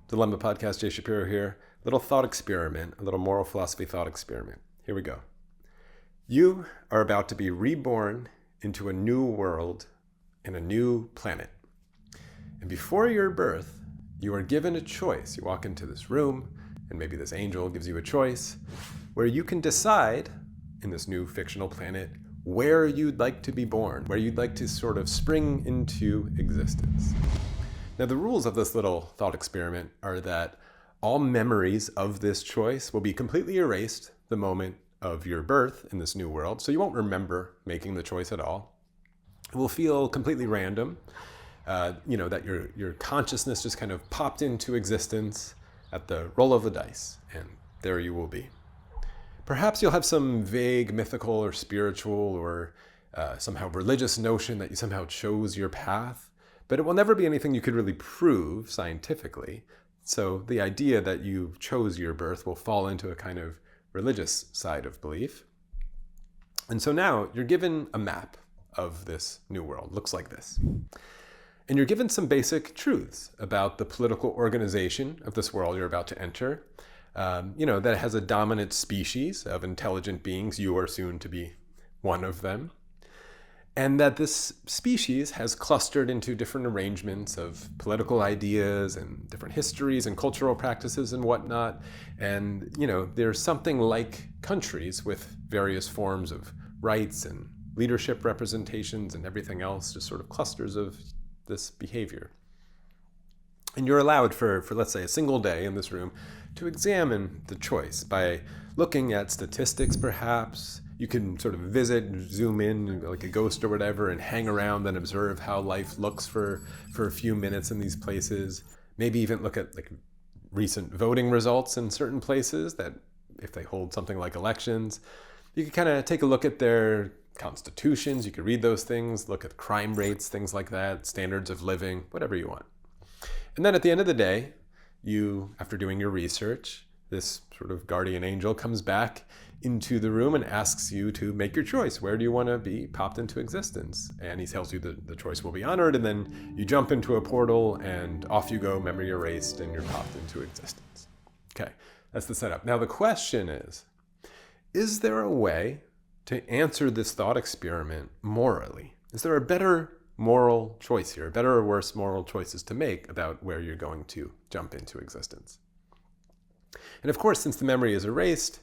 Dilemma Podcast, Jay Shapiro here. Little thought experiment, a little moral philosophy thought experiment. Here we go. You are about to be reborn into a new world in a new planet. And before your birth, you are given a choice. You walk into this room, and maybe this angel gives you a choice where you can decide in this new fictional planet where you'd like to be born, where you'd like to sort of spring into existence. Now, the rules of this little thought experiment are that all memories of this choice will be completely erased the moment of your birth in this new world, so you won't remember making the choice at all. It will feel completely random, that your consciousness just kind of popped into existence at the roll of the dice, and there you will be. Perhaps you'll have some vague mythical or spiritual or somehow religious notion that you somehow chose your path, but it will never be anything you could really prove scientifically. So the idea that you chose your birth will fall into a kind of religious side of belief. And so now you're given a map of this new world. Looks like this. And you're given some basic truths about the political organization of this world you're about to enter. That it has a dominant species of intelligent beings. You are soon to be one of them. And that this species has clustered into different arrangements of political ideas and different histories and cultural practices and whatnot. And, there's something like countries with various forms of rights and leadership representations and everything else, just sort of clusters of this behavior. And you're allowed for let's say, a single day in this room to examine the choice by looking at statistics, perhaps. You can sort of visit, zoom in like a ghost or whatever, and hang around and observe how life looks for a few minutes in these places. Maybe even look at like recent voting results in certain places that if they hold something like elections. You could kind of take a look at their constitutions. You could read those things, look at crime rates, things like that, standards of living, whatever you want. And then at the end of the day, you, after doing your research, this sort of guardian angel comes back into the room and asks you to make your choice. Where do you want to be popped into existence? And he tells you that the choice will be honored, and then you jump into a portal and off you go, memory erased, and you're popped into existence. Okay, that's the setup. Now the question is there a way to answer this thought experiment morally? Is there a better moral choice here, better or worse moral choices to make about where you're going to jump into existence? And of course, since the memory is erased,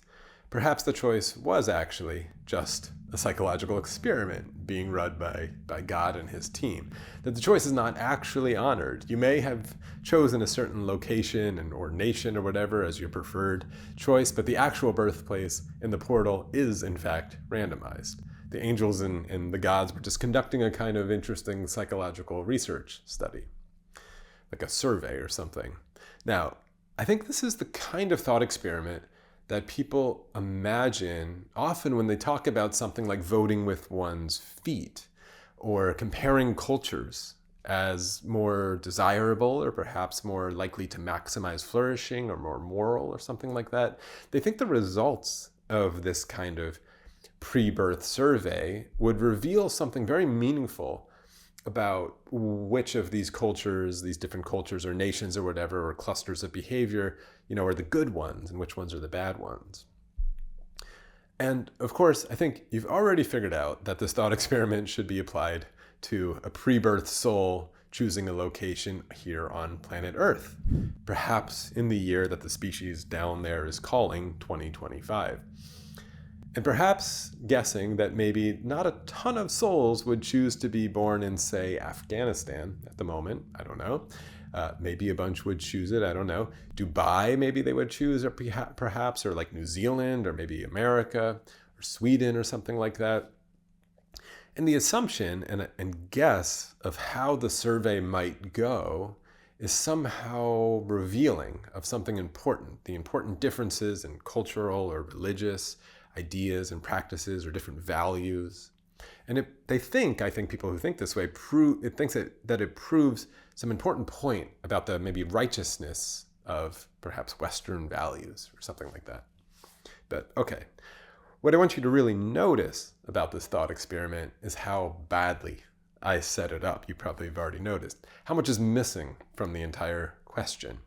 perhaps the choice was actually just a psychological experiment being run by God and his team. That the choice is not actually honored. You may have chosen a certain location or nation or whatever as your preferred choice, but the actual birthplace in the portal is in fact randomized. The angels and the gods were just conducting a kind of interesting psychological research study, like a survey or something. Now, I think this is the kind of thought experiment that people imagine often when they talk about something like voting with one's feet or comparing cultures as more desirable or perhaps more likely to maximize flourishing or more moral or something like that. They think the results of this kind of pre-birth survey would reveal something very meaningful about which of these cultures, these different cultures or nations or whatever, or clusters of behavior, are the good ones and which ones are the bad ones. And of course, I think you've already figured out that this thought experiment should be applied to a pre-birth soul choosing a location here on planet Earth, perhaps in the year that the species down there is calling 2025. And perhaps guessing that maybe not a ton of souls would choose to be born in, say, Afghanistan at the moment. I don't know. Maybe a bunch would choose it. I don't know. Dubai, maybe they would choose, or perhaps, or like New Zealand, or maybe America, or Sweden, or something like that. And the assumption and guess of how the survey might go is somehow revealing of something important, the important differences in cultural or religious ideas and practices or different values. And I think people who think this way, it thinks that it proves some important point about the maybe righteousness of perhaps Western values or something like that. But okay, what I want you to really notice about this thought experiment is how badly I set it up. You probably have already noticed how much is missing from the entire question.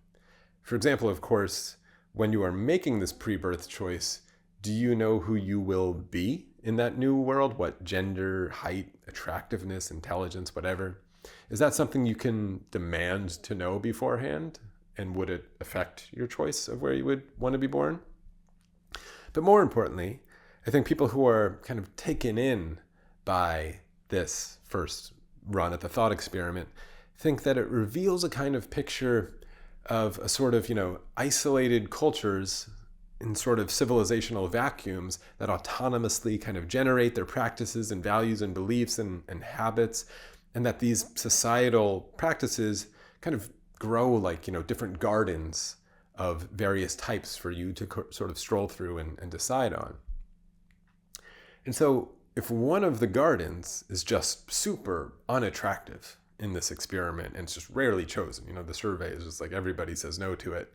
For example, of course, when you are making this pre-birth choice, do you know who you will be in that new world? What gender, height, attractiveness, intelligence, whatever? Is that something you can demand to know beforehand? And would it affect your choice of where you would want to be born? But more importantly, I think people who are kind of taken in by this first run at the thought experiment think that it reveals a kind of picture of a sort of, isolated cultures in sort of civilizational vacuums that autonomously kind of generate their practices and values and beliefs and habits, and that these societal practices kind of grow like, different gardens of various types for you to sort of stroll through and decide on. And so if one of the gardens is just super unattractive in this experiment and it's just rarely chosen, the survey is just like everybody says no to it,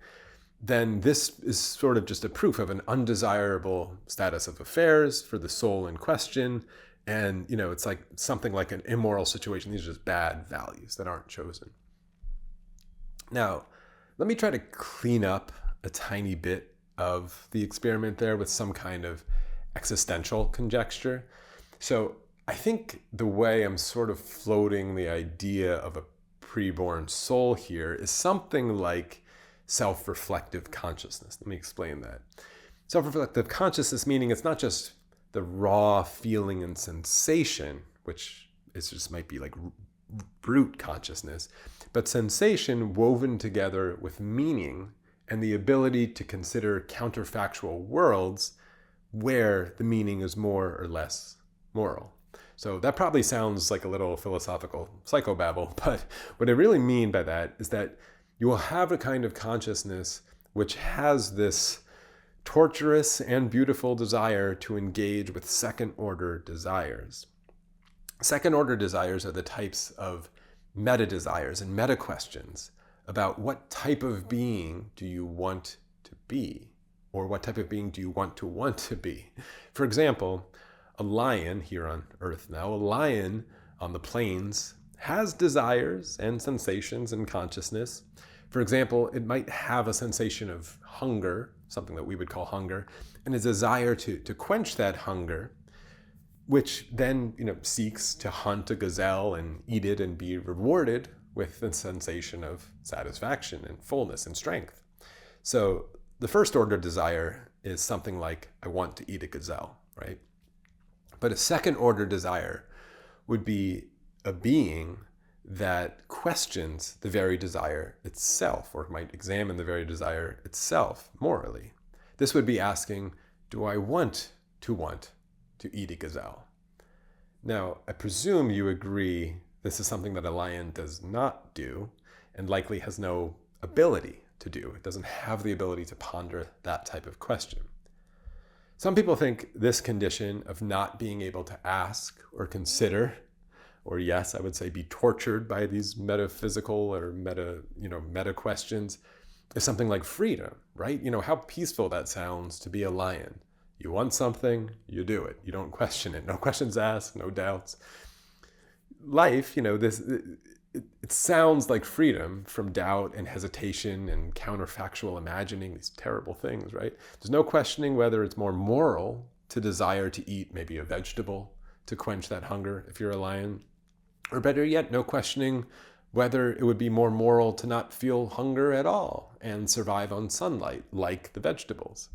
then this is sort of just a proof of an undesirable status of affairs for the soul in question. And, it's like something like an immoral situation. These are just bad values that aren't chosen. Now, let me try to clean up a tiny bit of the experiment there with some kind of existential conjecture. So I think the way I'm sort of floating the idea of a preborn soul here is something like self-reflective consciousness. Let me explain that. Self-reflective consciousness meaning it's not just the raw feeling and sensation, which is just might be like brute consciousness, but sensation woven together with meaning and the ability to consider counterfactual worlds where the meaning is more or less moral. So that probably sounds like a little philosophical psychobabble, but what I really mean by that is that you will have a kind of consciousness which has this torturous and beautiful desire to engage with second-order desires. Second-order desires are the types of meta-desires and meta-questions about what type of being do you want to be, or what type of being do you want to be. For example, a lion here on Earth now, a lion on the plains has desires and sensations and consciousness. For example, it might have a sensation of hunger, something that we would call hunger, and a desire to quench that hunger, which then seeks to hunt a gazelle and eat it and be rewarded with the sensation of satisfaction and fullness and strength. So the first order desire is something like, I want to eat a gazelle, right? But a second order desire would be a being that questions the very desire itself, or might examine the very desire itself morally. This would be asking, do I want to eat a gazelle? Now, I presume you agree this is something that a lion does not do and likely has no ability to do. It doesn't have the ability to ponder that type of question. Some people think this condition of not being able to ask or consider, or yes, I would say be tortured by these metaphysical or meta questions, is something like freedom, right? How peaceful that sounds to be a lion. You want something, you do it. You don't question it. No questions asked, no doubts. Life, it sounds like freedom from doubt and hesitation and counterfactual imagining, these terrible things, right? There's no questioning whether it's more moral to desire to eat maybe a vegetable to quench that hunger if you're a lion. Or better yet, no questioning whether it would be more moral to not feel hunger at all and survive on sunlight like the vegetables.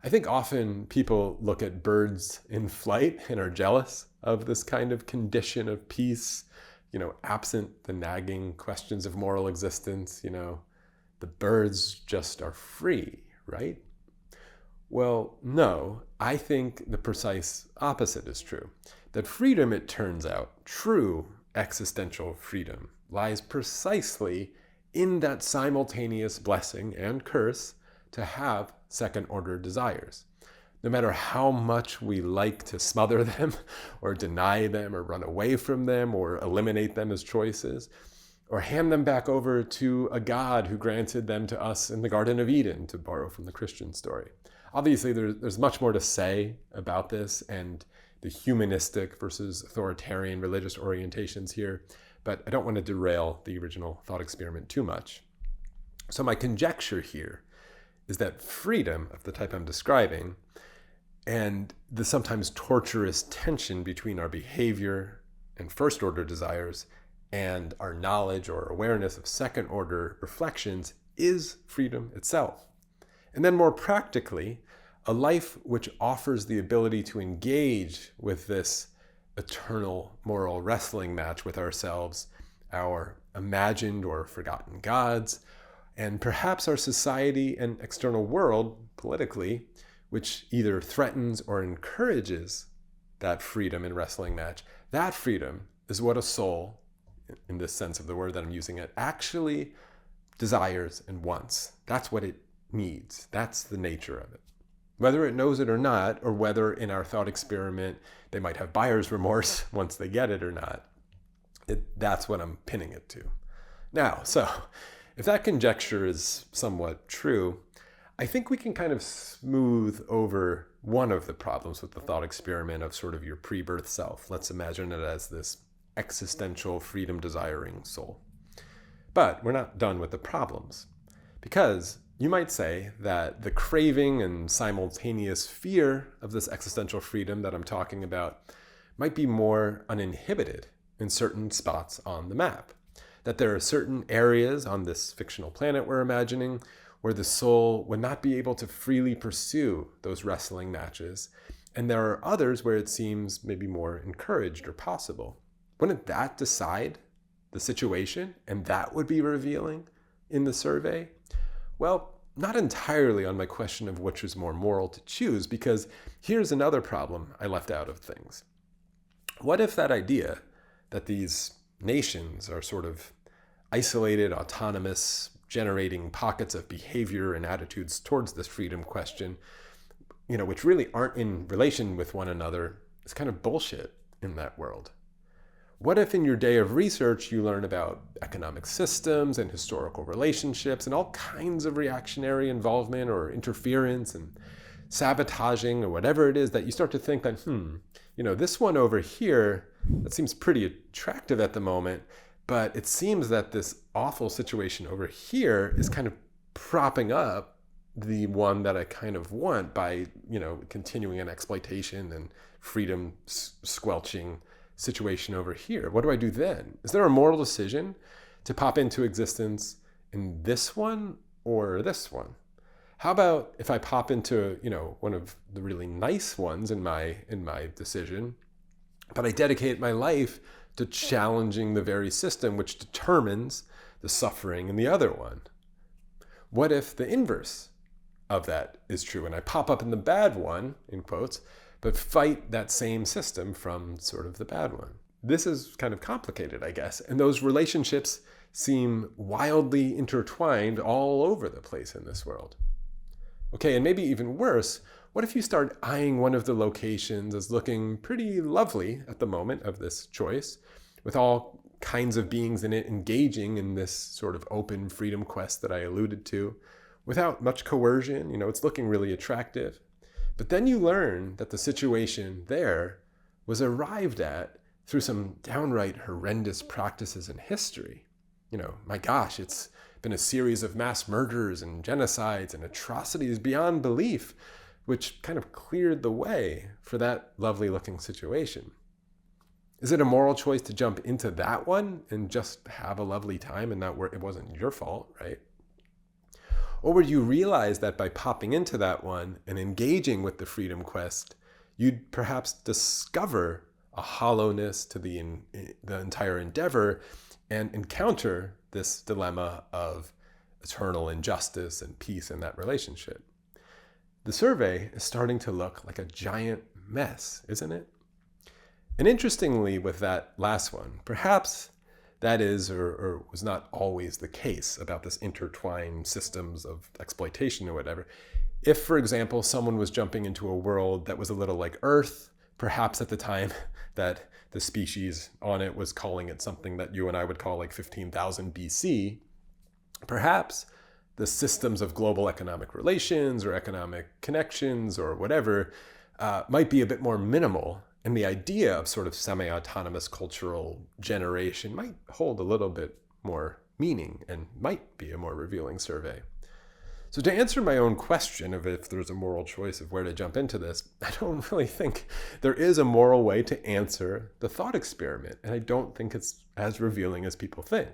I think often people look at birds in flight and are jealous of this kind of condition of peace, absent the nagging questions of moral existence. The birds just are free, right? Well, no, I think the precise opposite is true. That freedom, it turns out, true existential freedom, lies precisely in that simultaneous blessing and curse to have second-order desires. No matter how much we like to smother them or deny them or run away from them or eliminate them as choices or hand them back over to a God who granted them to us in the Garden of Eden, to borrow from the Christian story. Obviously, there's much more to say about this and the humanistic versus authoritarian religious orientations here, but I don't want to derail the original thought experiment too much. So my conjecture here is that freedom of the type I'm describing and the sometimes torturous tension between our behavior and first order desires and our knowledge or awareness of second order reflections is freedom itself. And then more practically, a life which offers the ability to engage with this eternal moral wrestling match with ourselves, our imagined or forgotten gods, and perhaps our society and external world politically, which either threatens or encourages that freedom and wrestling match. That freedom is what a soul, in this sense of the word that I'm using it, actually desires and wants. That's what it needs. That's the nature of it. Whether it knows it or not, or whether in our thought experiment they might have buyer's remorse once they get it or not, that's what I'm pinning it to. Now, so if that conjecture is somewhat true, I think we can kind of smooth over one of the problems with the thought experiment of sort of your pre-birth self. Let's imagine it as this existential freedom-desiring soul. But we're not done with the problems, because you might say that the craving and simultaneous fear of this existential freedom that I'm talking about might be more uninhibited in certain spots on the map. That there are certain areas on this fictional planet we're imagining where the soul would not be able to freely pursue those wrestling matches, and there are others where it seems maybe more encouraged or possible. Wouldn't that decide the situation, and that would be revealing in the survey? Well, not entirely on my question of which is more moral to choose, because here's another problem I left out of things. What if that idea that these nations are sort of isolated, autonomous, generating pockets of behavior and attitudes towards this freedom question, which really aren't in relation with one another, is kind of bullshit in that world? What if in your day of research you learn about economic systems and historical relationships and all kinds of reactionary involvement or interference and sabotaging or whatever it is, that you start to think that, this one over here, that seems pretty attractive at the moment, but it seems that this awful situation over here is kind of propping up the one that I kind of want by, continuing an exploitation and freedom squelching situation over here. What do I do then? Is there a moral decision to pop into existence in this one or this one? How about if I pop into, one of the really nice ones in my decision, but I dedicate my life to challenging the very system which determines the suffering in the other one? What if the inverse of that is true and I pop up in the bad one, in quotes, but fight that same system from sort of the bad one? This is kind of complicated, I guess, and those relationships seem wildly intertwined all over the place in this world. Okay, and maybe even worse, what if you start eyeing one of the locations as looking pretty lovely at the moment of this choice, with all kinds of beings in it engaging in this sort of open freedom quest that I alluded to, without much coercion, it's looking really attractive. But then you learn that the situation there was arrived at through some downright horrendous practices in history. My gosh, it's been a series of mass murders and genocides and atrocities beyond belief, which kind of cleared the way for that lovely looking situation. Is it a moral choice to jump into that one and just have a lovely time and not it wasn't your fault, right? Or would you realize that by popping into that one and engaging with the freedom quest, you'd perhaps discover a hollowness to the entire endeavor and encounter this dilemma of eternal injustice and peace in that relationship? The survey is starting to look like a giant mess, isn't it? And interestingly, with that last one, perhaps that is or was not always the case about this intertwined systems of exploitation or whatever. If, for example, someone was jumping into a world that was a little like Earth, perhaps at the time that the species on it was calling it something that you and I would call like 15,000 BC, perhaps the systems of global economic relations or economic connections or whatever might be a bit more minimal, and the idea of sort of semi-autonomous cultural generation might hold a little bit more meaning and might be a more revealing survey. So to answer my own question of if there's a moral choice of where to jump into this, I don't really think there is a moral way to answer the thought experiment, and I don't think it's as revealing as people think.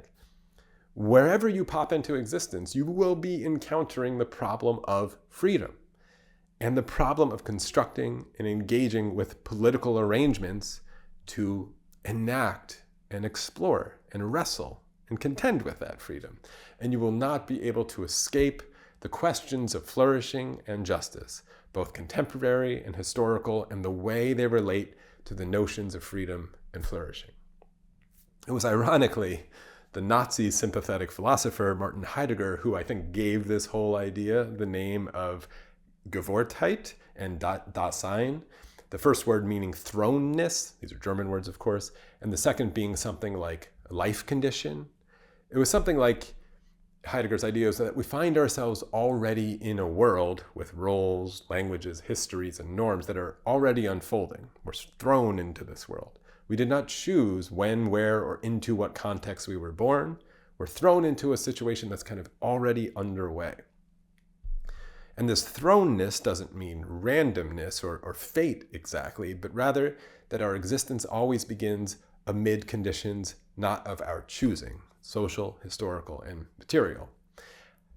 Wherever you pop into existence, you will be encountering the problem of freedom and the problem of constructing and engaging with political arrangements to enact and explore and wrestle and contend with that freedom. And you will not be able to escape the questions of flourishing and justice, both contemporary and historical, and the way they relate to the notions of freedom and flourishing. It was ironically the Nazi sympathetic philosopher Martin Heidegger who I think gave this whole idea the name of Gewohrtheit and Dasein, the first word meaning thrownness, these are German words of course, and the second being something like life condition. It was something like Heidegger's idea is that we find ourselves already in a world with roles, languages, histories, and norms that are already unfolding. We're thrown into this world. We did not choose when, where, or into what context we were born. We're thrown into a situation that's kind of already underway. And this thrownness doesn't mean randomness or fate exactly, but rather that our existence always begins amid conditions not of our choosing, social, historical, and material.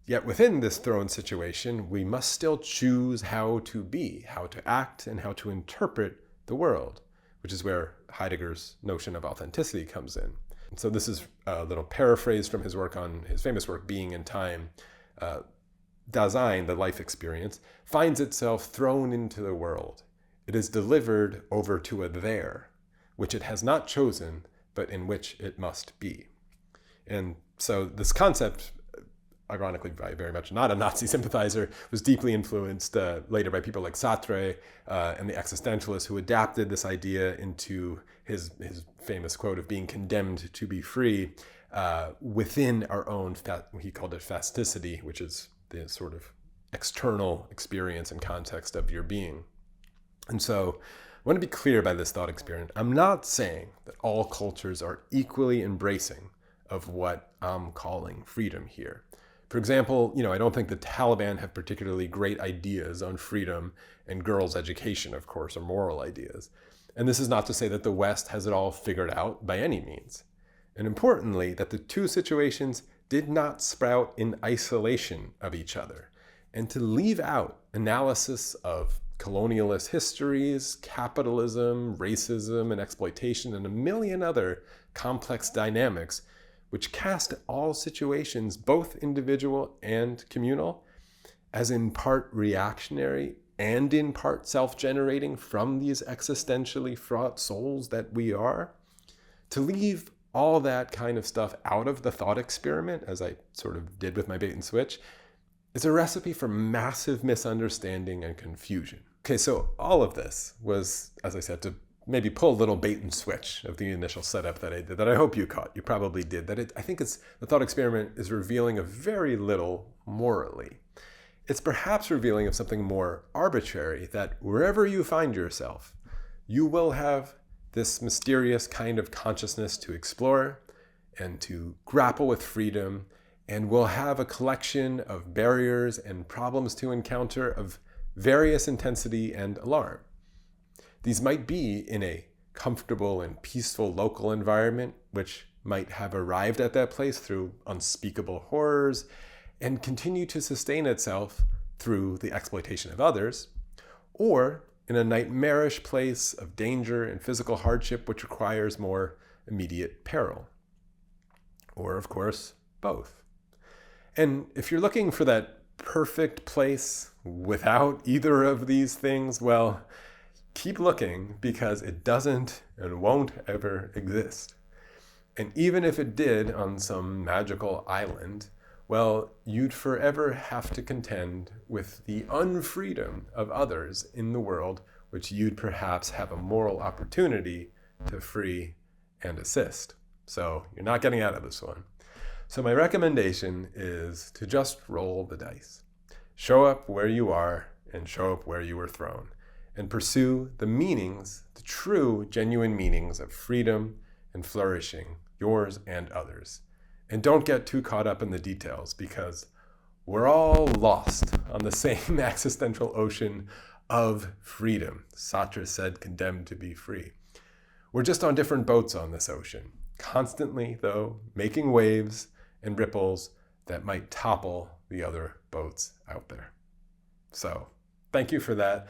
Yet within this thrown situation, we must still choose how to be, how to act, and how to interpret the world, which is where Heidegger's notion of authenticity comes in. And so this is a little paraphrase from his work on his famous work, Being in Time. Dasein, the life experience, finds itself thrown into the world. It is delivered over to a there, which it has not chosen, but in which it must be. And so this concept, ironically, by very much not a Nazi sympathizer, was deeply influenced later by people like Sartre and the existentialists who adapted this idea into his famous quote of being condemned to be free within our own, he called it plasticity, which is the sort of external experience and context of your being. And so I want to be clear by this thought experiment. I'm not saying that all cultures are equally embracing of what I'm calling freedom here. For example, I don't think the Taliban have particularly great ideas on freedom and girls' education, of course, or moral ideas. And this is not to say that the West has it all figured out by any means. And importantly, that the two situations did not sprout in isolation of each other. And to leave out analysis of colonialist histories, capitalism, racism, and exploitation, and a million other complex dynamics which cast all situations, both individual and communal, as in part reactionary and in part self-generating from these existentially fraught souls that we are, to leave all that kind of stuff out of the thought experiment, as I sort of did with my bait and switch, is a recipe for massive misunderstanding and confusion. Okay, so all of this was, as I said, to maybe pull a little bait and switch of the initial setup that I did, that I hope you caught. You probably did. I think the thought experiment is revealing of very little morally. It's perhaps revealing of something more arbitrary, that wherever you find yourself, you will have this mysterious kind of consciousness to explore and to grapple with freedom, and will have a collection of barriers and problems to encounter of various intensity and alarm. These might be in a comfortable and peaceful local environment, which might have arrived at that place through unspeakable horrors and continue to sustain itself through the exploitation of others, or in a nightmarish place of danger and physical hardship which requires more immediate peril. Or, of course, both. And if you're looking for that perfect place without either of these things, well, keep looking, because it doesn't and won't ever exist. And even if it did on some magical island, well, you'd forever have to contend with the unfreedom of others in the world, which you'd perhaps have a moral opportunity to free and assist. So you're not getting out of this one. So my recommendation is to just roll the dice. Show up where you are and show up where you were thrown, and pursue the meanings, the true, genuine meanings of freedom and flourishing, yours and others. And don't get too caught up in the details, because we're all lost on the same existential ocean of freedom. Sartre said, condemned to be free. We're just on different boats on this ocean, constantly, though, making waves and ripples that might topple the other boats out there. So thank you for that.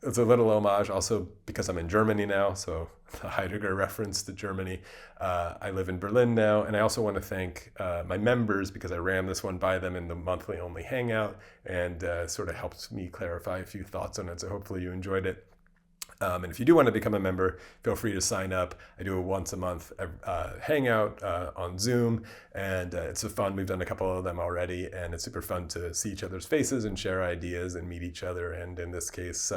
It's a little homage also because I'm in Germany now, so the Heidegger reference to Germany. I live in Berlin now, and I also want to thank my members, because I ran this one by them in the monthly only hangout, and sort of helped me clarify a few thoughts on it, so hopefully you enjoyed it. And if you do want to become a member, feel free to sign up. I do a once a month hangout on Zoom, and it's so fun. We've done a couple of them already, and it's super fun to see each other's faces and share ideas and meet each other, and in this case,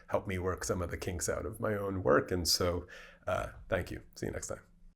help me work some of the kinks out of my own work. And so thank you. See you next time.